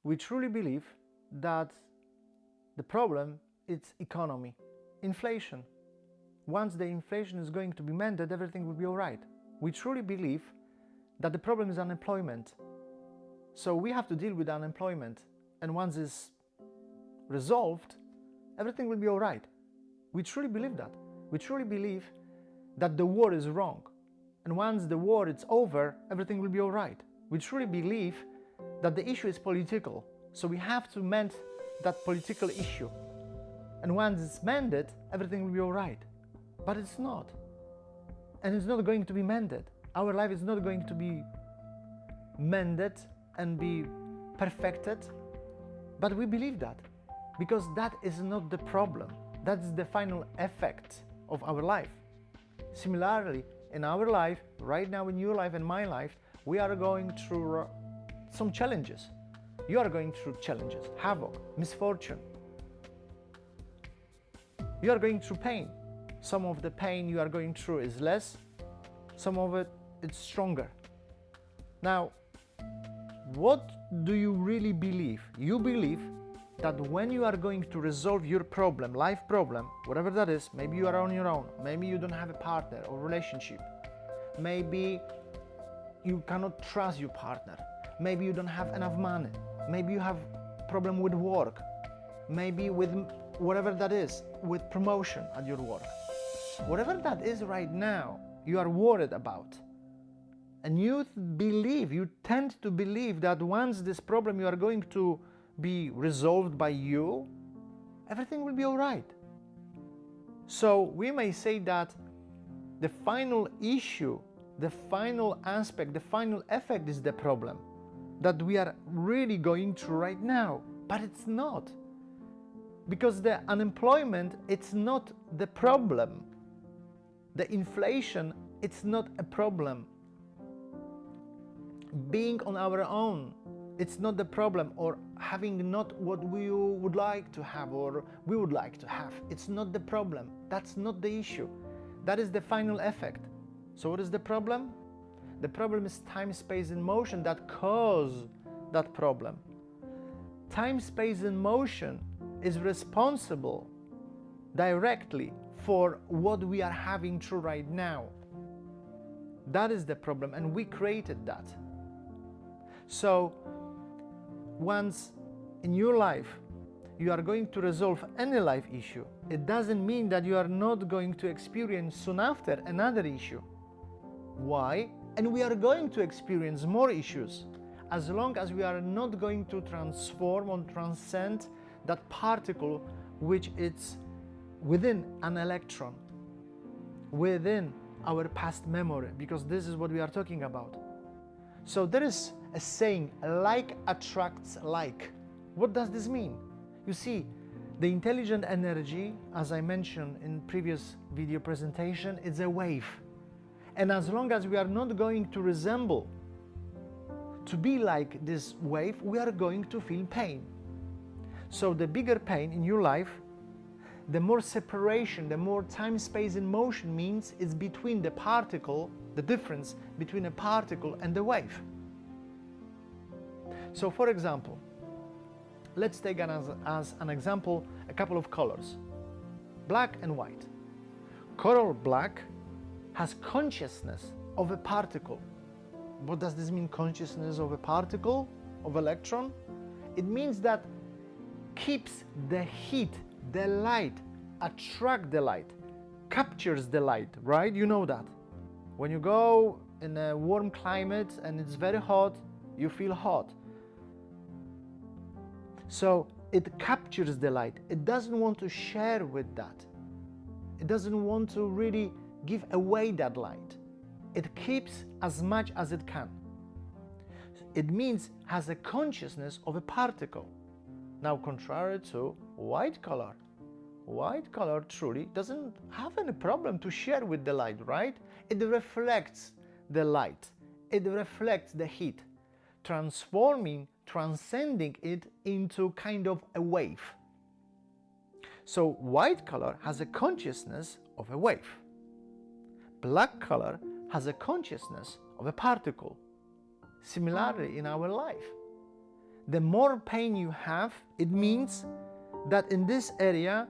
we truly believe that the problem is economy, inflation. Once the inflation is going to be mended, everything will be all right. We truly believe that the problem is unemployment. So we have to deal with unemployment, and once it's resolved, everything will be all right. We truly believe that. We truly believe that the war is wrong, and once the war is over, everything will be all right. We truly believe that the issue is political, so we have to mend that political issue, and once it's mended, everything will be all right. But it's not, and it's not going to be mended. Our life is not going to be mended and be perfected, but we believe that, because that is not the problem. That's the final effect of our life. Similarly, in our life, right now in your life and my life, we are going through some challenges. You are going through challenges, havoc, misfortune. You are going through pain. Some of the pain you are going through is less, some of it is stronger. Now, what do you really believe? You believe that when you are going to resolve your problem, life problem, whatever that is, maybe you are on your own, maybe you don't have a partner or relationship, maybe you cannot trust your partner, maybe you don't have enough money, maybe you have problem with work, maybe with whatever that is, with promotion at your work. Whatever that is right now, you are worried about. And you tend to believe that once this problem you are going to be resolved by you, everything will be all right. So we may say that the final issue, the final aspect, the final effect is the problem that we are really going through right now, but it's not. Because the unemployment, it's not the problem. The inflation, it's not a problem. Being on our own, it's not the problem, or having not what we would like to have or we would like to have. It's not the problem. That's not the issue. That is the final effect. So what is the problem? The problem is time, space, and motion that cause that problem. Time, space, and motion is responsible directly for what we are having through right now. That is the problem, and we created that. So once in your life you are going to resolve any life issue, it doesn't mean that you are not going to experience soon after another issue. Why? And we are going to experience more issues as long as we are not going to transform or transcend that particle which is within an electron, within our past memory, because this is what we are talking about. So there is a saying, like attracts like. What does this mean? You see, the intelligent energy, as I mentioned in previous video presentation, is a wave. And as long as we are not going to resemble, to be like this wave, we are going to feel pain. So the bigger pain in your life, the more separation, the more time, space, and motion means it's between the particle, the difference between a particle and the wave. So for example, let's take as an example a couple of colors, black and white. Color black has consciousness of a particle. What does this mean, consciousness of a particle, of electron? It means that keeps the heat, the light, attract the light, captures the light, right? You know that. When you go in a warm climate and it's very hot, you feel hot. So it captures the light. It doesn't want to share with that. It doesn't want to really give away that light. It keeps as much as it can. It means has a consciousness of a particle. Now, contrary to white color. White color truly doesn't have any problem to share with the light, right? It reflects the light. It reflects the heat, transcending it into kind of a wave. So white color has a consciousness of a wave. Black color has a consciousness of a particle. Similarly in our life, The more pain you have, it means that in this area,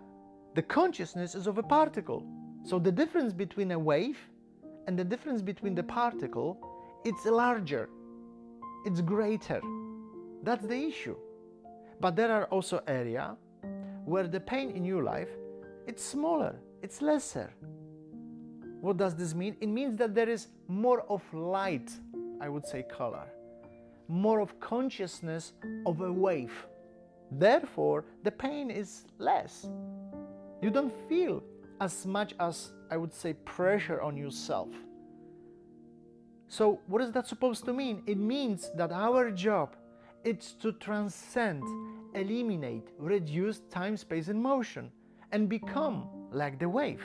the consciousness is of a particle. So the difference between a wave and the difference between the particle, it's larger, it's greater. That's the issue. But there are also areas where the pain in your life, it's smaller, it's lesser. What does this mean? It means that there is more of light, I would say color, more of consciousness of a wave. Therefore, the pain is less. You don't feel as much as, I would say, pressure on yourself. So what is that supposed to mean? It means that our job is to transcend, eliminate, reduce time, space, and motion, and become like the wave.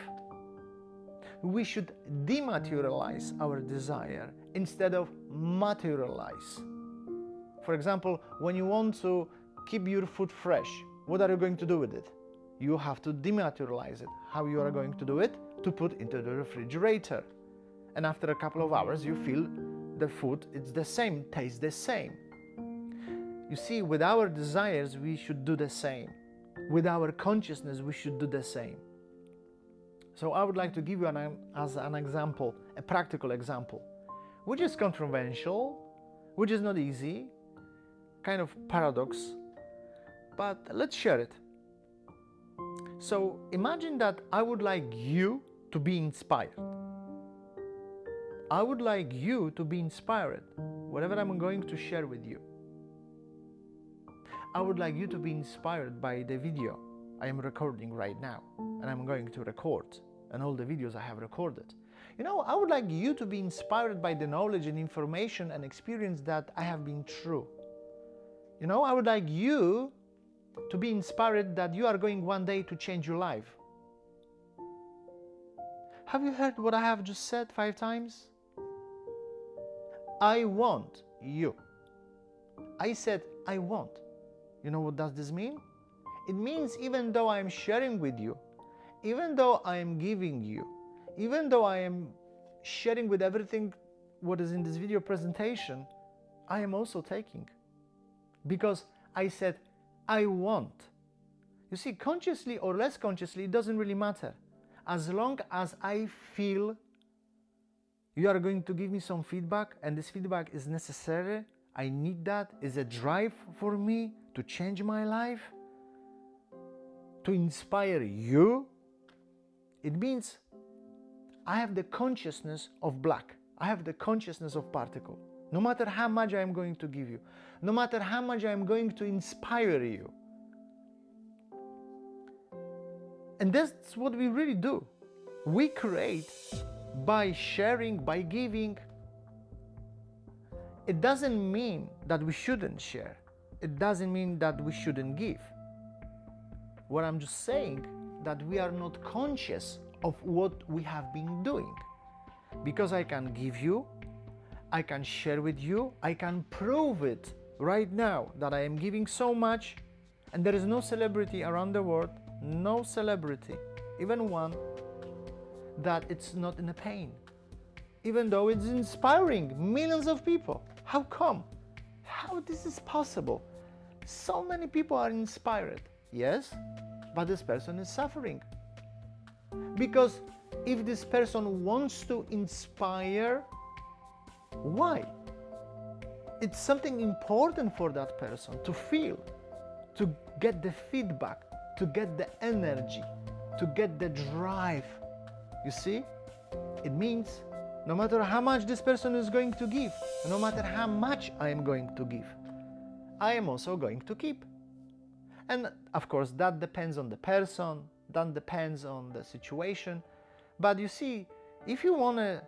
We should dematerialize our desire instead of materialize. For example, when you want to keep your food fresh, what are you going to do with it? You have to dematerialize it. How you are going to do it? To put into the refrigerator. And after a couple of hours, you feel the food, it's the same, tastes the same. You see, with our desires, we should do the same. With our consciousness, we should do the same. So I would like to give you as an example, a practical example, which is controversial, which is not easy, kind of paradox, but let's share it. So imagine that I would like you to be inspired. I would like you to be inspired, whatever I'm going to share with you. I would like you to be inspired by the video I am recording right now, and I'm going to record, and all the videos I have recorded. You know, I would like you to be inspired by the knowledge and information and experience that I have been through. You know, I would like you to be inspired that you are going one day to change your life. Have you heard what I have just said 5 times? I want you. I said I want. You know what does this mean? It means even though I am sharing with you, even though I am giving you, even though I am sharing with everything what is in this video presentation, I am also taking. Because I said I want. You see, consciously or less consciously, it doesn't really matter. As long as I feel you are going to give me some feedback, and this feedback is necessary, I need that, is a drive for me to change my life, to inspire you, it means I have the consciousness of black. I have the consciousness of particle. No matter how much I am going to give you, no matter how much I am going to inspire you. And that's what we really do. We create by sharing, by giving. It doesn't mean that we shouldn't share. It doesn't mean that we shouldn't give. What I'm just saying, that we are not conscious of what we have been doing. Because I can give you, I can share with you, I can prove it right now that I am giving so much, and there is no celebrity around the world, no celebrity, even one, that it's not in a pain. Even though it's inspiring millions of people. How come? How this is possible? So many people are inspired. Yes, but this person is suffering. Because if this person wants to inspire, why? It's something important for that person to feel, to get the feedback, to get the energy, to get the drive. You see? It means no matter how much this person is going to give, no matter how much I am going to give, I am also going to keep. And of course, that depends on the person, that depends on the situation. But you see, if you want to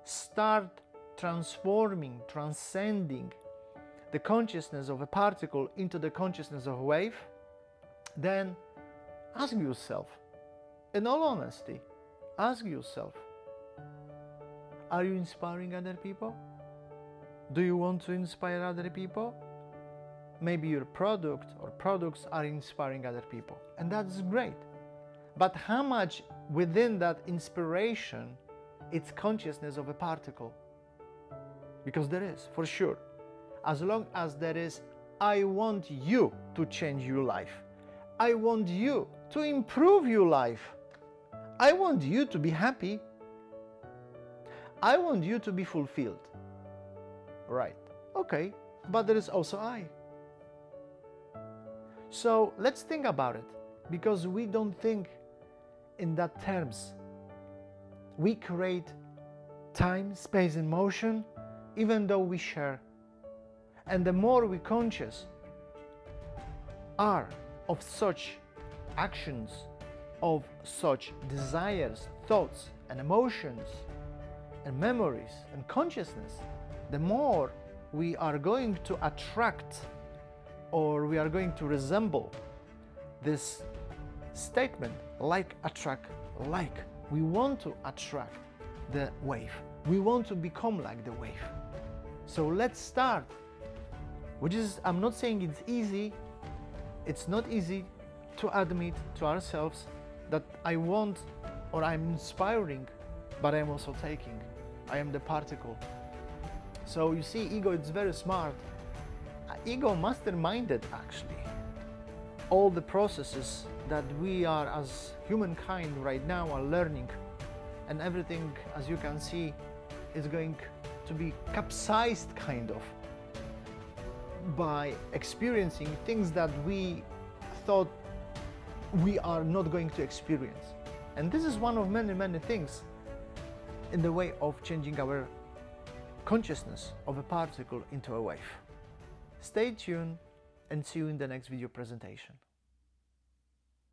start transforming, transcending the consciousness of a particle into the consciousness of a wave, then ask yourself, in all honesty, ask yourself, are you inspiring other people? Do you want to inspire other people? Maybe your product or products are inspiring other people, and that's great. But how much within that inspiration it's consciousness of a particle? Because there is, for sure. As long as there is I want you to change your life. I want you to improve your life. I want you to be happy. I want you to be fulfilled. Right, okay, but there is also I. So let's think about it, because we don't think in that terms. We create time, space, and motion, even though we share. And the more we conscious are of such actions, of such desires, thoughts, and emotions, and memories, and consciousness, the more we are going to attract, or we are going to resemble this statement, like attract like. We want to attract the wave. We want to become like the wave. So let's start. Which is, I'm not saying it's easy. It's not easy to admit to ourselves that I want, or I'm inspiring, but I'm also taking. I am the particle. So you see, ego is very smart. Ego masterminded actually all the processes that we are as humankind right now are learning, and everything, as you can see, is going to be capsized kind of by experiencing things that we thought we are not going to experience. And this is one of many things in the way of changing our consciousness of a particle into a wave. Stay tuned and see you in the next video presentation.